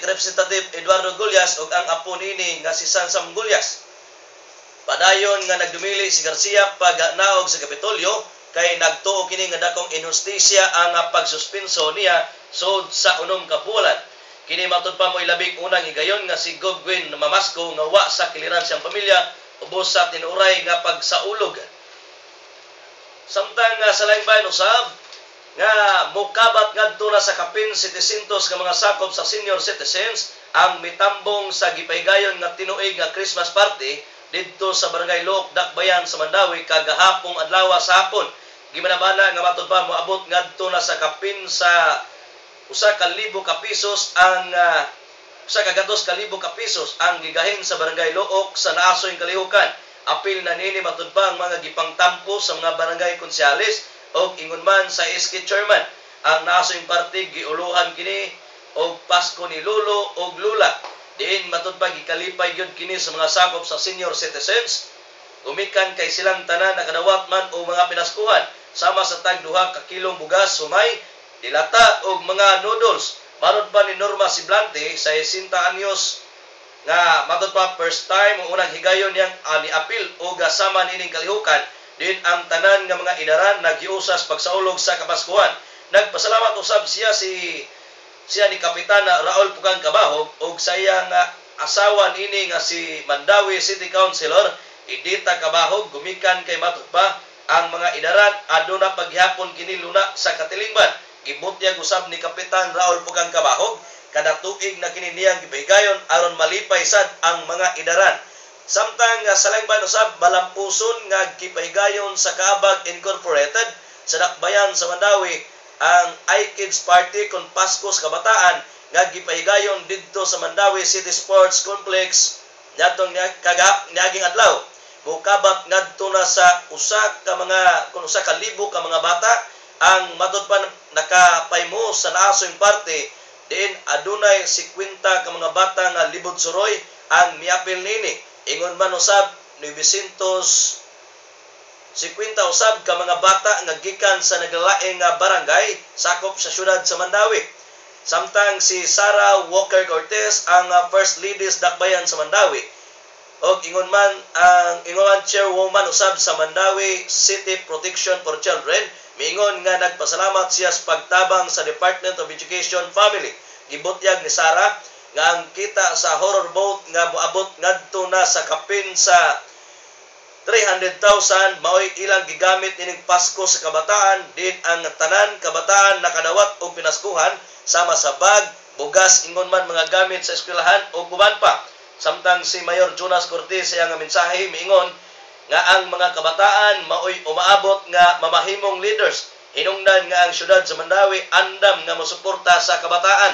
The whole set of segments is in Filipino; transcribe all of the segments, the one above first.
Representative Eduardo Gullias ug ang apo nini nga si Sansam Gullias. Padayon nga nagdumili si Garcia pagnaog sa Kapitolyo kay nagtuo kini nga dakong inhustisya ang pagsuspenso niya sud sa unom ka bulan. Kini matud pa mo ilabing unang higayon nga si Godwin Mamasco nga wa sa kiliran siyang pamilya ubos sa tinuray nga pagsaulog. Samtang sa laing bayan usab nga mukabat ngadto na sa kapin 700 ka mga sakop sa senior citizens ang mitambong sa gipahigayon nga tinuig nga Christmas party didto sa Barangay Look, Dakbayan sa Mandawi kagahapong adlaw sa hapon. Gimanabana nga matud pa moabot ngadto na sa kapin sa 1,000 ka pesos ang 1,200 ka pesos ang gigahin sa Barangay Look sa naasoy kalihukan. Apil na nini matud pa ang mga gipangtampo sa mga barangay konsyales o ingon man sa SK chairman. Ang naasoy party giuluhan kini og Pasko ni Lolo og Lula. Diin matud pa gikalipay gyud kini sa mga sakop sa senior citizens. Gumikan kay silang tanan nakadawat man o mga pinaskuhan sama sa tag 2 ka kilong bugas, sumay, dilata og mga noodles. Marod pa ni Norma Siblante sa 60 anyos nga matud pa first time o unang higayon niyang ni-apil o gasama nining kalihukan. Din ang tanan nga mga idaran naghiusas pagsaulog sa Kapaskuhan. Nagpasalamat usab siya ni Kapitan Raul Pugang Cabahog ug sa iyang asawa nini nga si Mandawi City Councilor Edita Cabahog. Gumikan kay matud pa ang mga idaran aduna paghihapon kini luna sa katilingban. Gibutyag usab ni Kapitan Raul Pugang Cabahog kada tuig na kini niyang gipahigayon aron malipay sad ang mga idaran. Samtang sa laing usab balampuson nga gipahigayon sa Kaabag Incorporated sa Dakbayan sa Mandawi ang iKids Party kon Pasko sa Kabataan nga gipahigayon didto sa Mandawi City Sports Complex ngadtong niaging adlaw. Mukabat ngadto na sa 1,000 ka mga bata ang matud pa nakapaymo sa naasoy party. Diin adunay 50 ka mga bata nga libod suroy ang miapil nini. Ingon man usab 950 usab ka mga bata nga gikan sa naglaing nga barangay sakop sa syudad sa Mandawi. Samtang si Sarah Walker Cortez ang First Lady sa Dakbayan sa Mandawi. Og ingon man chairwoman usab sa Mandawi City Protection for Children, miingon nga nagpasalamat siya sa pagtabang sa Department of Education Family. Gibutyag ni Sarah nga ang kita sa horror boat nga moabot ngadto na sa kapin sa 300,000 maoy ilang gigamit ining Pasko sa kabataan. Din ang tanan kabataan nakadawat og pinaskuhan sama sa bag, bugas, ingon man mga gamit sa eskwelahan o guban pa. Samtang si Mayor Jonas Cortez sa iyang mensahe miingon nga ang mga kabataan maoy umaabot nga mamahimong leaders. Hinungdan nga ang syudad sa Mandawi andam nga mosuporta sa kabataan.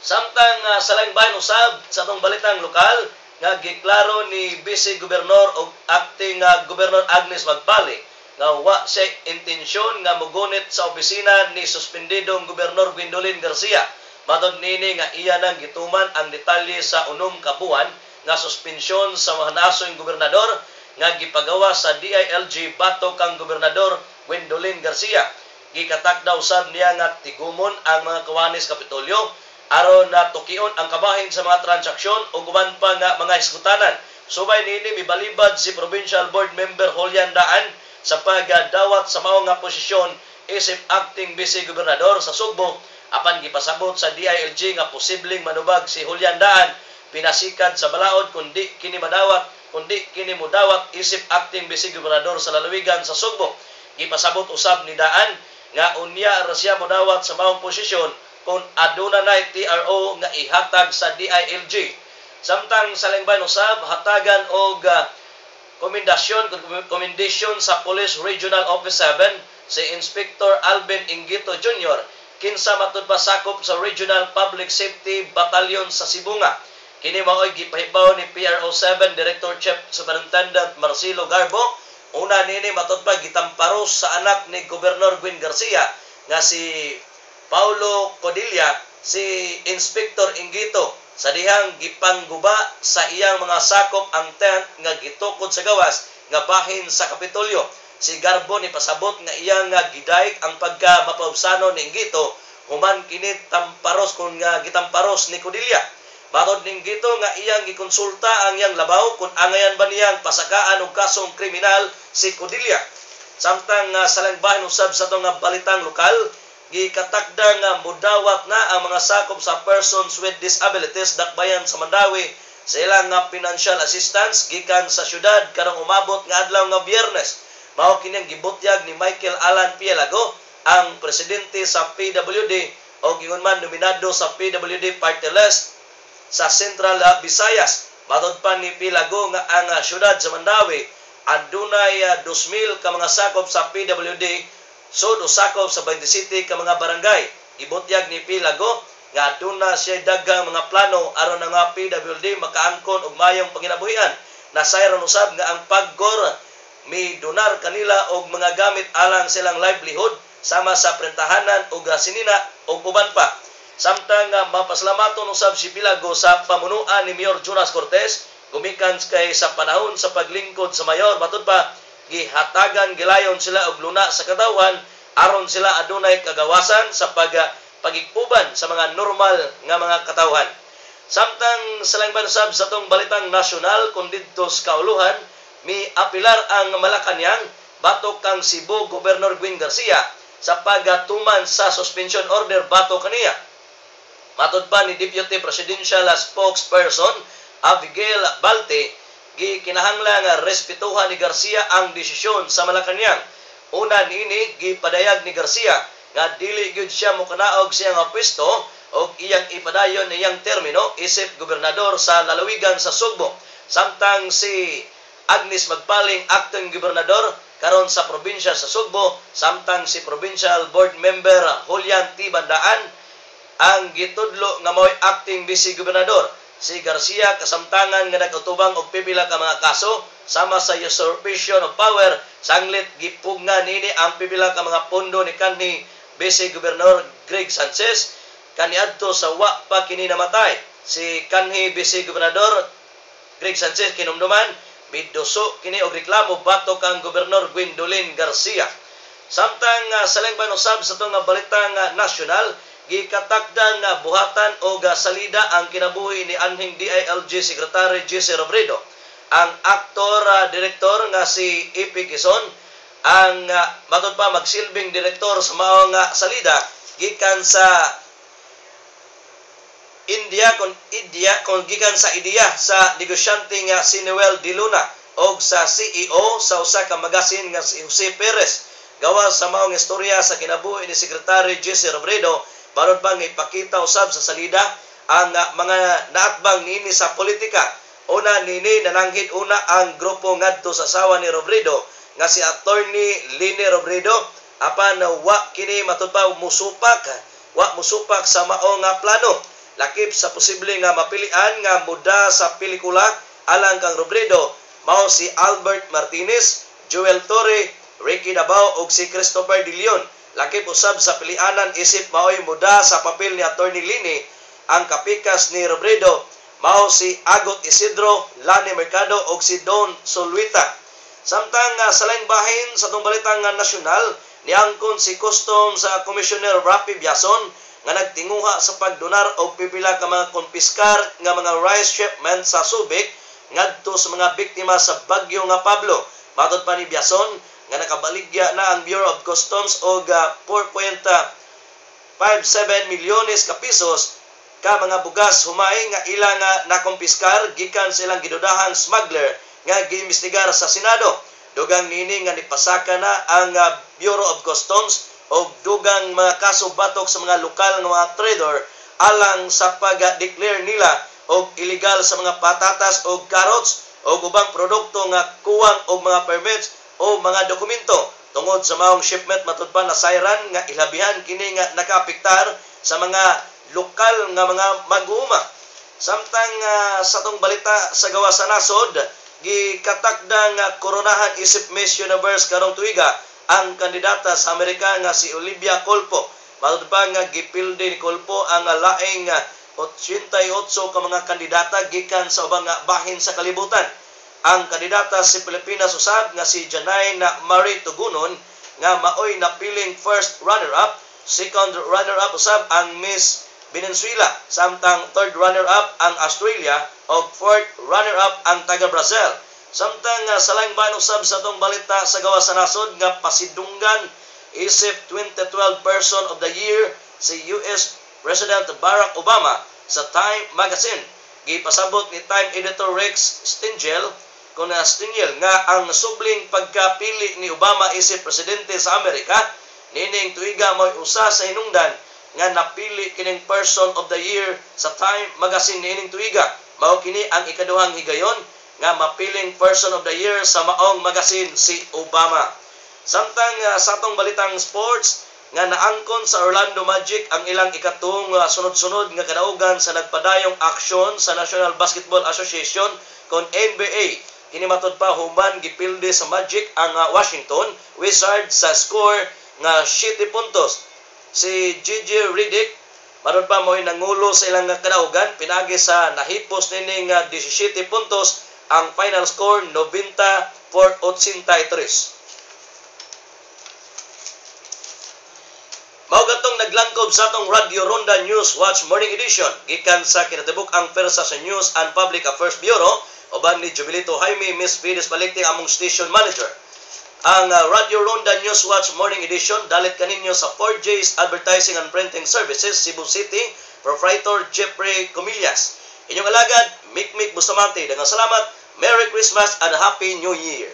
Samtang sa laing bayan usab sa atong balitang lokal nga giklaro ni Vice Gobernador o acting Gobernador Agnes Magpali nga wa siya intensyon nga mogunit sa opisina ni suspendidong Gobernador Gwendolyn Garcia. Matod nini nga iya nang gituman ang detalye sa unom ka buwan nga suspensyon sa mga nasoyng gobernador nga gipagawa sa DILG batok kang Gobernador Gwendolyn Garcia. Gikatak daw usab niya nga tigumon ang mga kawanis Kapitolyo aron na tukion ang kabahin sa mga transaksyon o guman pa nga mga iskutanan. Subay nini mibalibad si Provincial Board Member Julian Daan sa pagdawat sa mao nga posisyon isip acting Vice Gobernador sa Sugbo. Apan gipasabot sa DILG nga posibleng manubag si Julian Daan pinasikad sa balaod kundi kini mudawat isip acting Vice Gobernador sa lalawigan sa Sugbo. Gipasabot usab ni Daan nga unya ra siya modawat sa maong posisyon kung aduna na TRO nga ihatag sa DILG. Samtang sa lingban usab hatagan og commendation sa Police Regional Office 7 si Inspector Alvin Ingito Jr. kinsa matud pa sakop sa Regional Public Safety Battalion sa Sibunga. Kini maoy gipahibaw ni PRO 7 Director Chief Superintendent Marcelo Garbo. Una nini matud pa gitamparos sa anak ni Gobernador Gwen Garcia nga si Paulo Codilla, si Inspector Ingito sa dihang gipangguba sa iyang mga sakop ang tent nga gitukod sa gawas nga bahin sa Kapitolyo. Si Garbo ni pasabot nga iyang gidaig ang pagka mapaubsano ni Ingito human kini tamparos kung nga gitamparos ni Cordelia. Matod ning gito nga iyang gikonsulta ang iyang labaw kung angayan ba niyang pasakaan og kasong kriminal si Cordelia. Samtang sa langbahan usab sa itong balitang lokal, gikatakda nga mudawat na ang mga sakop sa persons with disabilities dakbayan sa Mandawi sa ilang financial assistance gikan sa syudad karong umabot nga adlaw nga Biyernes. Mao kining gibutyag ni Michael Alan Pielago, ang presidente sa PWD o gingon man nominado sa PWD Party List sa Central Visayas. Matod pa ni Pielago nga ang syudad sa Mandawi adunay 2,000 ka mga sakop sa PWD sud sakop sa 27 ka mga barangay. Gibutyag ni Pielago nga aduna siya daghang mga plano aron nga PWD makaangkon og mayong panginabuhian. Nasayron usab nga ang paggor mi donar kanila og mga gamit alang silang livelihood sama sa prentahanan ug sinina ug uban pa. Samtang mapasalamaton usab si Pielago sa pamunuan ni Mayor Jonas Cortez gumikan kay sa panahon sa paglingkod sa mayor. Matud pa gihatagan gilayon sila og luna sa katawan aron sila adunay kagawasan sa pagigpuban sa mga normal nga mga katawhan. Samtang salangban usab sa tong balitang nasyonal kun didto sa kauluhan, mi apilar ang Malacañang batok kang Cebu Governor Gwin Garcia sa pagatuman sa suspension order batok kaniya. Matod pa ni Deputy Presidential Spokesperson Abigail Balte, gikinahanglan nga respetuhan ni Garcia ang desisyon sa Malacañang. Una niini gipadayag ni Garcia nga dili gyud siya mokanaog siya nga pwesto og iyang ipadayon iyang termino isip gobernador sa lalawigan sa Sugbo. Samtang si Agnes Magpaling acting gobernador karon sa probinsya sa Sugbo, samtang si Provincial Board Member Julian T. Bandaan ang gitudlo nga mao'y acting vice gobernador. Si Garcia kasamtangan nga nagutubang og pipila ka mga kaso sama sa usurpation of power, sanglit gipugna nini ang pipila ka mga pondo ni kanhi vice gobernador Greg Sanchez kaniadto sa wa pa kini namatay. Si kanhi vice gobernador Greg Sanchez kinumduman miduso kini og reklamo batok ang gobernador Gwendolyn Garcia. Samtang sa langban usab sa itong balitang nasyonal, gikatakdan nga buhatan o salida ang kinabuhi ni anhing DILG Secretary Jesse Robredo. Ang aktor, direktor nga si EP Quezon, ang matod pa magsilbing direktor sa maong salida gikan sa India kon gikan sa IDEA sa negosyante nga si Noel De Luna og sa CEO sa usa ka magazine nga si Jose Perez. Gawas sa maong istorya sa kinabuhi ni Secretary Jesse Robredo, baron bang ipakita usab sa salida ang mga naatbang nini sa politika. Una nini nananghid una ang grupo ngadto sa asawa ni Robredo nga si Attorney Lini Robredo apan wa kini matud pa musupak sa maong plano lakip sa posible nga mapilian nga muda sa pelikula alang kang Robredo. Mao si Albert Martinez, Joel Torre, Ricky Dabao ug si Christopher De Leon. Lakip usab sa pilianan isip mao'y muda sa papel ni Attorney Lini. Ang kapikas ni Robredo mao si Agot Isidro, Lani Mercado ug si Don Solwita. Samtang sa laing bahin sa itong balitang nasyonal, niangkon si Customs Commissioner Rapi Biason nga nagtinguha sa pagdonar og pipila ka mga konpiskar nga mga rice shipment sa Subic ngadto sa mga biktima sa bagyo nga Pablo. Matod pa ni Biason nga nakabaligya na ang Bureau of Customs og 4.57 milyones ka pesos ka mga bugas humay nga ilang nakompiskar gikan sa ilang gidudahang smuggler nga giimbestigar sa Senado. Dugang nini nga nipasaka na ang Bureau of Customs og dugang mga kaso batok sa mga lokal nga mga trader alang sa pag-declare nila og illegal sa mga patatas o carrots o ubang produkto nga kuwang og mga permits o mga dokumento tungod sa maong shipment. Matud pa na sayran nga ilabihan kini nga nakaapektar sa mga lokal nga mga mag-uuma. Samtang sa tong balita sa gawa sa nasod, gikatakda nga koronahan isip Miss Universe karong tuiga ang kandidata sa Amerika nga si Olivia Colpo. Matud pa nga gipilde ni Colpo ang laing 88 ka mga kandidata gikan sa ubang bahin sa kalibutan. Ang kandidata si Pilipinas usab nga si Janay na Marie Tugunon nga maoy napiling first runner-up Second runner-up usab ang Miss Venezuela, samtang third runner-up ang Australia o fourth runner-up ang taga Brazil. Samtang sa laing bahin usab sa tong balita sa gawas sa nasod nga pasidunggan isip 2012 Person of the Year si US President Barack Obama sa Time Magazine. Gipasabot ni Time editor Rex Stingel nga ang subling pagkapili ni Obama isip presidente sa Amerika nining tuiga mo'y usa sa hinungdan nga napili kining Person of the Year sa Time Magazine nining tuiga. Mao kini ang ikaduhang higayon nga mapiling Person of the Year sa maong magazine si Obama. Samtang sa atong balitang sports nga naangkon sa Orlando Magic ang ilang ikatong sunod-sunod nga kadaugan sa nagpadayong aksyon sa National Basketball Association kon NBA. Kini matud pa human gipilde sa Magic ang Washington Wizards sa score nga 7 puntos. Si Gigi Redick matud pa mo'y nangulo sa ilang kadaugan pinagi sa nahipos nining 17 puntos ang final score 90-83. Mao gatong naglangkob sa atong Radio Ronda News Watch Morning Edition gikan sa kinatibuk ang persa sa News and Public Affairs Bureau uban ni Jubilito Jaime Miss Fides Balikting among station manager. Ang Radio Ronda News Watch Morning Edition dalit kaninyo sa 4J's Advertising and Printing Services, Cebu City, Proprietor Jeffrey Comillas. Inyong alagad, Mikmik Bustamante. Daghang salamat, Merry Christmas and Happy New Year.